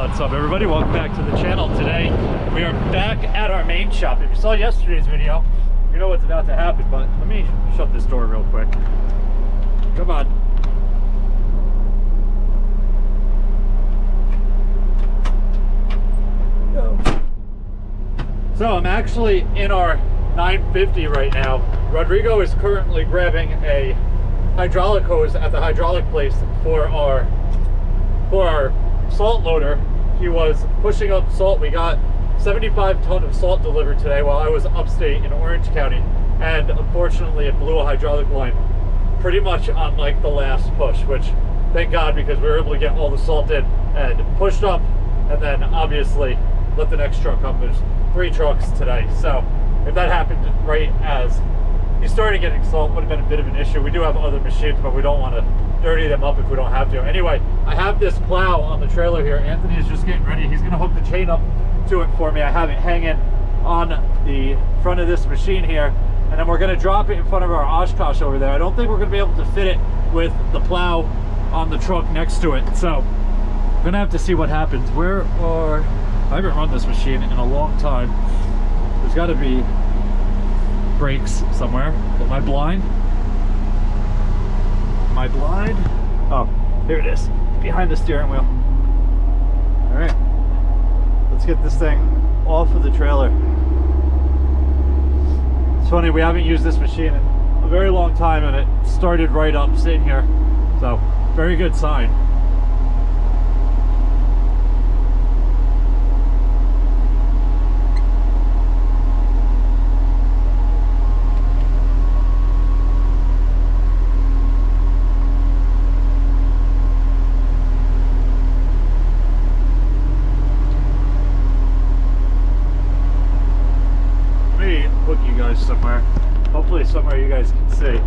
What's up, everybody? Welcome back to the channel. Today we are back at our main shop. If you saw yesterday's video, you know what's about to happen, but let me shut this door real quick. Come on. Go. So I'm actually in our 950 right now. Rodrigo is currently grabbing a hydraulic hose at the hydraulic place for our salt loader. He was pushing up salt. We got 75 ton of salt delivered today while I was upstate in Orange County, and unfortunately it blew a hydraulic line pretty much on like the last push, which thank God, because we were able to get all the salt in and pushed up, and then obviously let the next truck come. There's 3 trucks today, so if that happened right as he started getting salt, would have been a bit of an issue. We do have other machines, but we don't want to dirty them up if we don't have to. Anyway, I have this plow on the trailer here. Anthony is just getting ready. He's going to hook the chain up to it for me. I have it hanging on the front of this machine here, and then we're going to drop it in front of our Oshkosh over there. I don't think we're going to be able to fit it with the plow on the truck next to it, so I'm going to have to see what happens. I haven't run this machine in a long time. There's got to be brakes somewhere. My blind? Oh, here it is, behind the steering wheel. All right, let's get this thing off of the trailer. It's funny, we haven't used this machine in a very long time, and it started right up sitting here, so very good sign. Somewhere, hopefully somewhere you guys can see.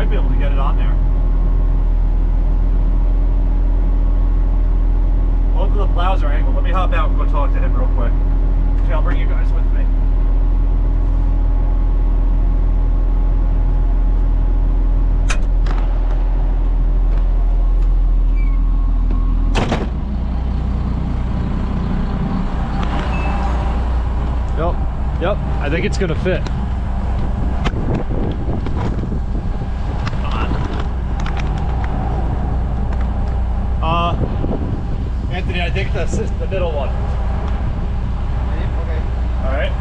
Be able to get it on there. Both of the plows are angled. Let me hop out and go talk to him real quick. Actually, I'll bring you guys with me. Yep, I think it's gonna fit. Anthony, I think that's the middle one. Okay. All right.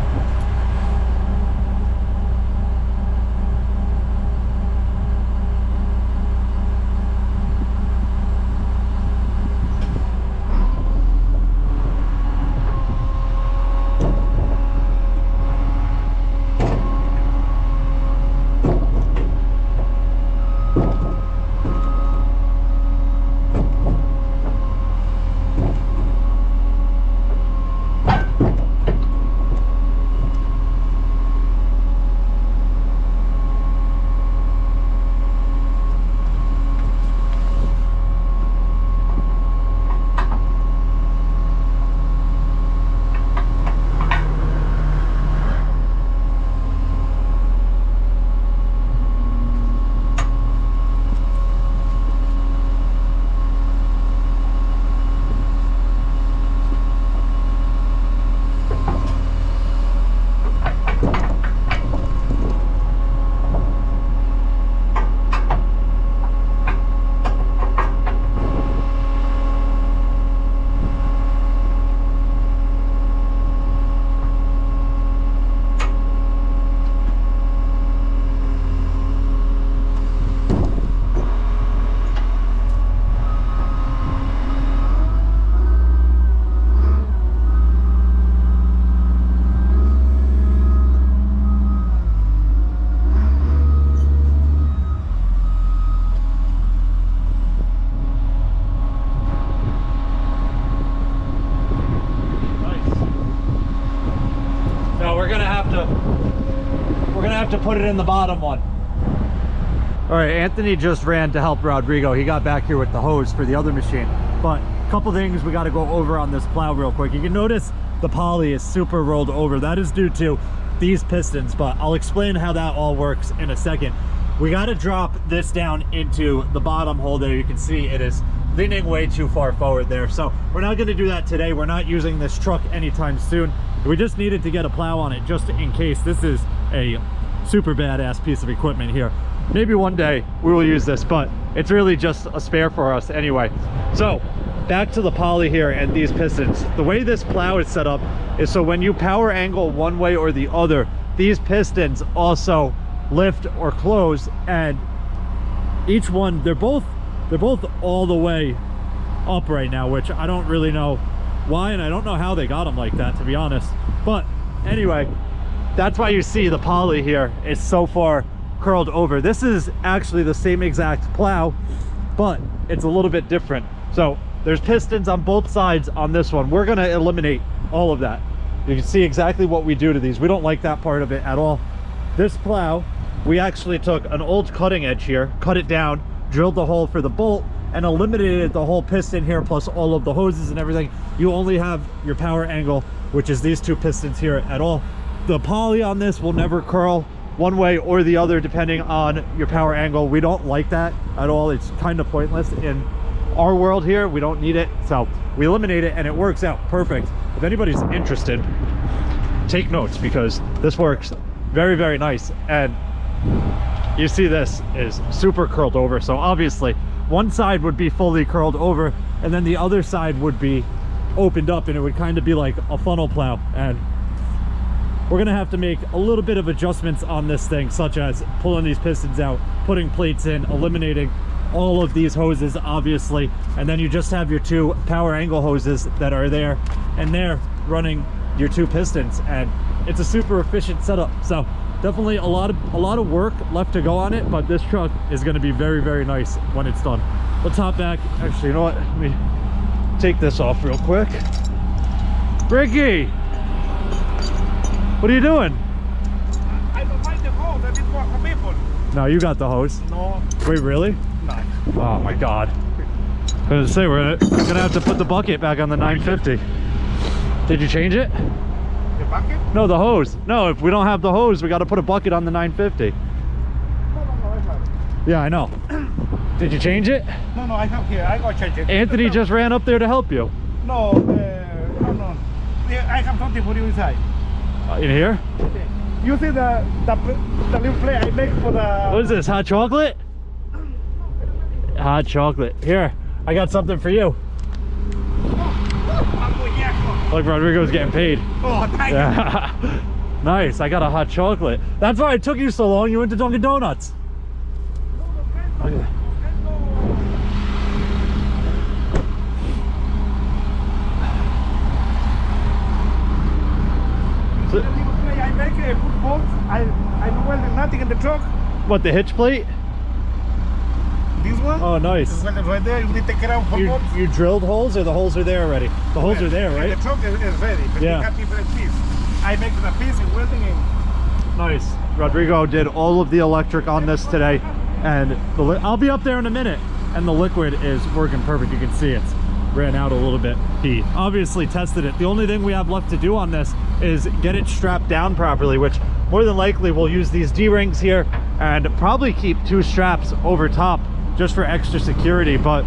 have to put it in the bottom one. All right, Anthony just ran to help Rodrigo. He got back here with the hose for the other machine. But a couple things we got to go over on this plow real quick. You can notice the poly is super rolled over. That is due to these pistons, but I'll explain how that all works in a second. We got to drop this down into the bottom hole there. You can see it is leaning way too far forward there. So we're not going to do that today. We're not using this truck anytime soon. We just needed to get a plow on it just in case. This is a super badass piece of equipment here. Maybe one day we will use this, but it's really just a spare for us anyway. So back to the poly here and these pistons. The way this plow is set up is so when you power angle one way or the other, these pistons also lift or close, and each one, they're both all the way up right now, which I don't really know why, and I don't know how they got them like that, to be honest. But anyway, that's why you see the poly here is so far curled over. This is actually the same exact plow, but it's a little bit different. So there's pistons on both sides on this one. We're going to eliminate all of that. You can see exactly what we do to these. We don't like that part of it at all. This plow, we actually took an old cutting edge here, cut it down, drilled the hole for the bolt, and eliminated the whole piston here plus all of the hoses and everything. You only have your power angle, which is these two pistons here at all. The poly on this will never curl one way or the other depending on your power angle. We don't like that at all. It's kind of pointless in our world here. We don't need it, so we eliminate it, and it works out perfect. If anybody's interested, take notes, because this works very, very nice. And you see this is super curled over, so obviously one side would be fully curled over and then the other side would be opened up, and it would kind of be like a funnel plow. And we're gonna have to make a little bit of adjustments on this thing, such as pulling these pistons out, putting plates in, eliminating all of these hoses obviously, and then you just have your two power angle hoses that are there, and they're running your two pistons, and it's a super efficient setup. So definitely a lot of work left to go on it, but this truck is going to be very, very nice when it's done. Let's hop back. Actually, you know what, let me take this off real quick. Ricky, what are you doing? I don't find the hose. I didn't work for people. No, you got the hose. No. Wait, really? No. Oh my god. I was gonna say, we're gonna have to put the bucket back on the 950. Did you change it? The bucket? No, the hose. No, if we don't have the hose, we got to put a bucket on the 950. No, I have it. Yeah, I know. Did you change it? No, I have here. I go change it. Anthony just ran up there to help you. No, no. Yeah, I have something for you inside. In here? You see the little plate I make for the... What is this, hot chocolate? Hot chocolate. Here, I got something for you. Look, Rodrigo's getting paid. Oh, thank you. Nice, I got a hot chocolate. That's why it took you so long. You went to Dunkin' Donuts. Okay. I make a put bolts. I'm welding nothing in the truck. What, the hitch plate? This one? Oh, nice. It's welded right there. You need to take it out for bolts. You drilled holes, or the holes are there already? The holes are there, right? The truck is ready, but yeah. you have different pieces. I make the piece and welding it. Nice. Rodrigo did all of the electric on this today, and I'll be up there in a minute, and the liquid is working perfect. You can see it's ran out a little bit. He obviously tested it. The only thing we have left to do on this is get it strapped down properly, which more than likely we'll use these D-rings here and probably keep two straps over top just for extra security, but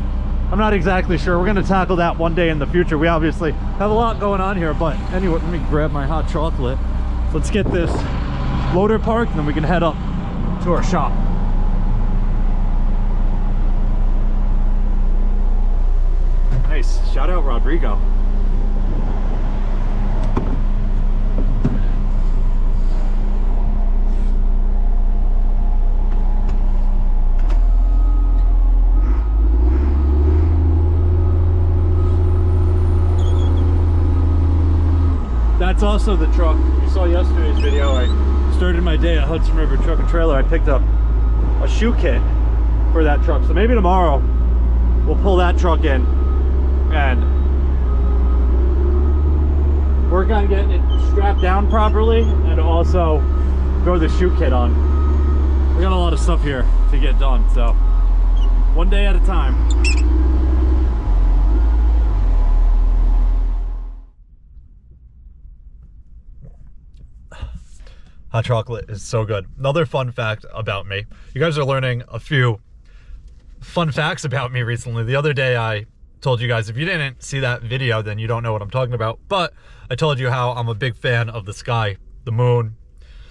I'm not exactly sure. We're going to tackle that one day in the future. We obviously have a lot going on here, but anyway, let me grab my hot chocolate. Let's get this loader parked, and then we can head up to our shop. Nice. Shout out Rodrigo. That's also the truck you saw yesterday's video. I started my day at Hudson River Truck and Trailer. I picked up a shoe kit for that truck, so maybe tomorrow we'll pull that truck in and work on getting it strapped down properly, and also throw the chute kit on. We got a lot of stuff here to get done, so one day at a time. Hot chocolate is so good. Another fun fact about me. You guys are learning a few fun facts about me recently. The other day I told you guys, if you didn't see that video, then you don't know what I'm talking about. But I told you how I'm a big fan of the sky, the moon,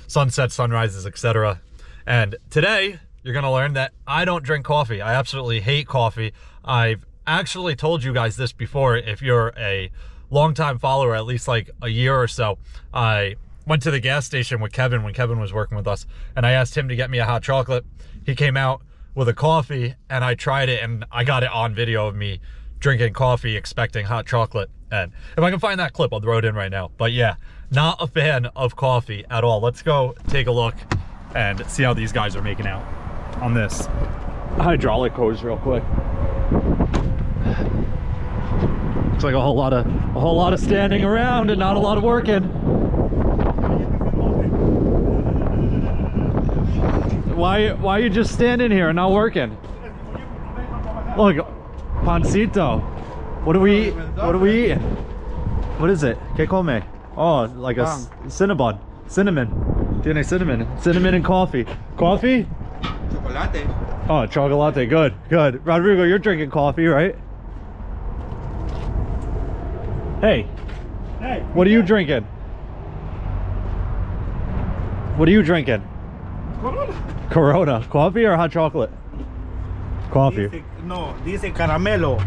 sunsets, sunrises, etc. And today you're gonna learn that I don't drink coffee. I absolutely hate coffee. I've actually told you guys this before. If you're a longtime follower, at least like a year or so, I went to the gas station with Kevin when Kevin was working with us, and I asked him to get me a hot chocolate. He came out with a coffee, and I tried it, and I got it on video of me drinking coffee expecting hot chocolate. And if I can find that clip, I'll throw it in right now. But yeah, not a fan of coffee at all. Let's go take a look and see how these guys are making out on this hydraulic hose real quick. Looks like a whole lot of standing around and not a lot of working. Why are you just standing here and not working? Look, pancito. What are we eating? What is it? ¿Qué come? Oh, like a cinnamon. Tiene cinnamon and coffee. Coffee? Chocolate. Oh, chocolate. Good. Rodrigo, you're drinking coffee, right? Hey. What are you drinking? What are you drinking? Corona. Coffee or hot chocolate? Coffee. Dice caramelo.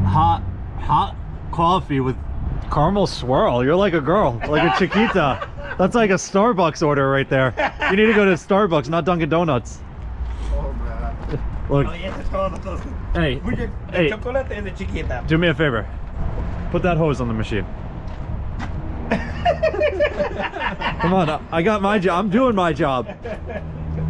Hot coffee with caramel swirl. You're like a girl, like a chiquita. That's like a Starbucks order right there. You need to go to Starbucks, not Dunkin' Donuts. Oh, man. Look. Hey, Chocolate is de chiquita. do me a favor. Put that hose on the machine. Come on, I got my job. I'm doing my job.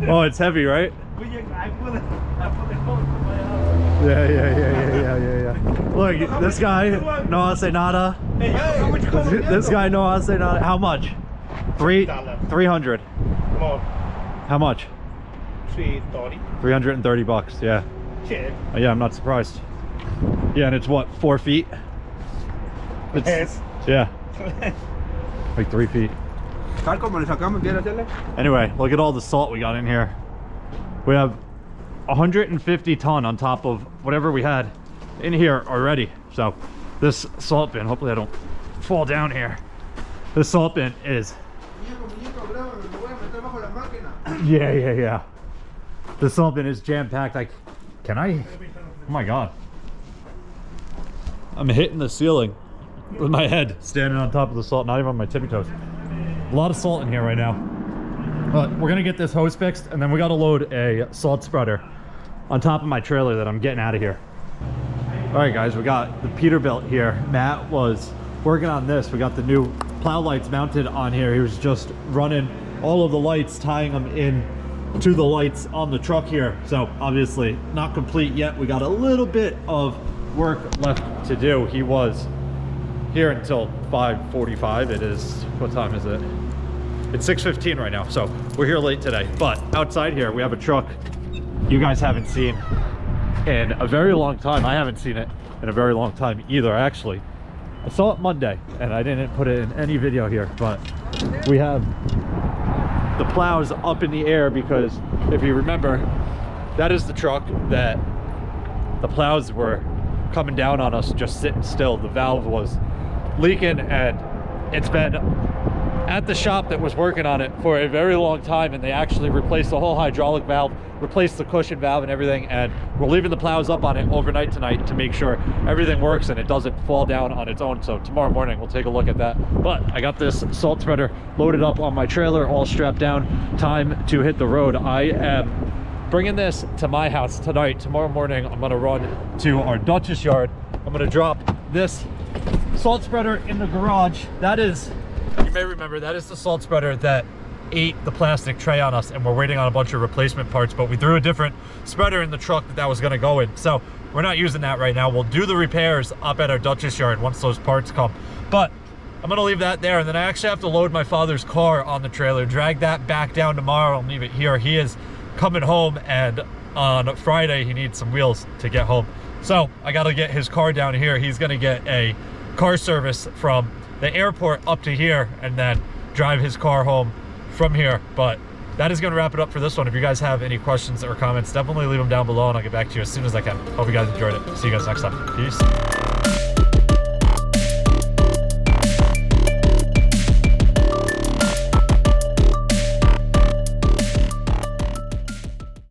Oh, it's heavy, right? I put the hose in my house. Yeah. Look, this guy, no hace nada. Hey, how much cost it? This guy, no hace nada. How much? $300. More. How much? 330. 330 bucks, yeah. Shit. Yeah, I'm not surprised. Yeah, and it's what, 4 feet? Yes. Yeah. Like 3 feet. Anyway, look at all the salt we got in here. We have 150 ton on top of whatever we had in here already. So this salt bin, hopefully I don't fall down here. This salt bin is yeah. The salt bin is jam-packed. Oh my god, I'm hitting the ceiling with my head standing on top of the salt, not even on my tippy toes. A lot of salt in here right now. But we're gonna get this hose fixed, and then we gotta load a salt spreader on top of my trailer that I'm getting out of here. All right, guys, we got the Peterbilt here. Matt was working on this. We got the new plow lights mounted on here. He was just running all of the lights, tying them in to the lights on the truck here. So obviously not complete yet. We got a little bit of work left to do. He was here until 5:45. It is, what time is it? It's 6:15 right now, so we're here late today. But outside here we have a truck you guys haven't seen in a very long time. I haven't seen it in a very long time either, actually. I saw it Monday and I didn't put it in any video here, but we have the plows up in the air because if you remember, that is the truck that the plows were coming down on us just sitting still. The valve was leaking and it's been at the shop that was working on it for a very long time, and they actually replaced the whole hydraulic valve, replaced the cushion valve and everything, and we're leaving the plows up on it overnight tonight to make sure everything works and it doesn't fall down on its own. So tomorrow morning we'll take a look at that. But I got this salt spreader loaded up on my trailer, all strapped down, time to hit the road. I am bringing this to my house tonight. Tomorrow morning I'm gonna run to our Dutchess yard. I'm gonna drop this salt spreader in the garage. That is, you may remember, that is the salt spreader that ate the plastic tray on us, and we're waiting on a bunch of replacement parts, but we threw a different spreader in the truck that was going to go in, so we're not using that right now. We'll do the repairs up at our Dutchess yard once those parts come. But I'm gonna leave that there, and then I actually have to load my father's car on the trailer, drag that back down tomorrow and leave it here. He is coming home, and on Friday he needs some wheels to get home. So I gotta get his car down here. He's gonna get a car service from the airport up to here and then drive his car home from here. But that is gonna wrap it up for this one. If you guys have any questions or comments, definitely leave them down below and I'll get back to you as soon as I can. Hope you guys enjoyed it. See you guys next time. Peace.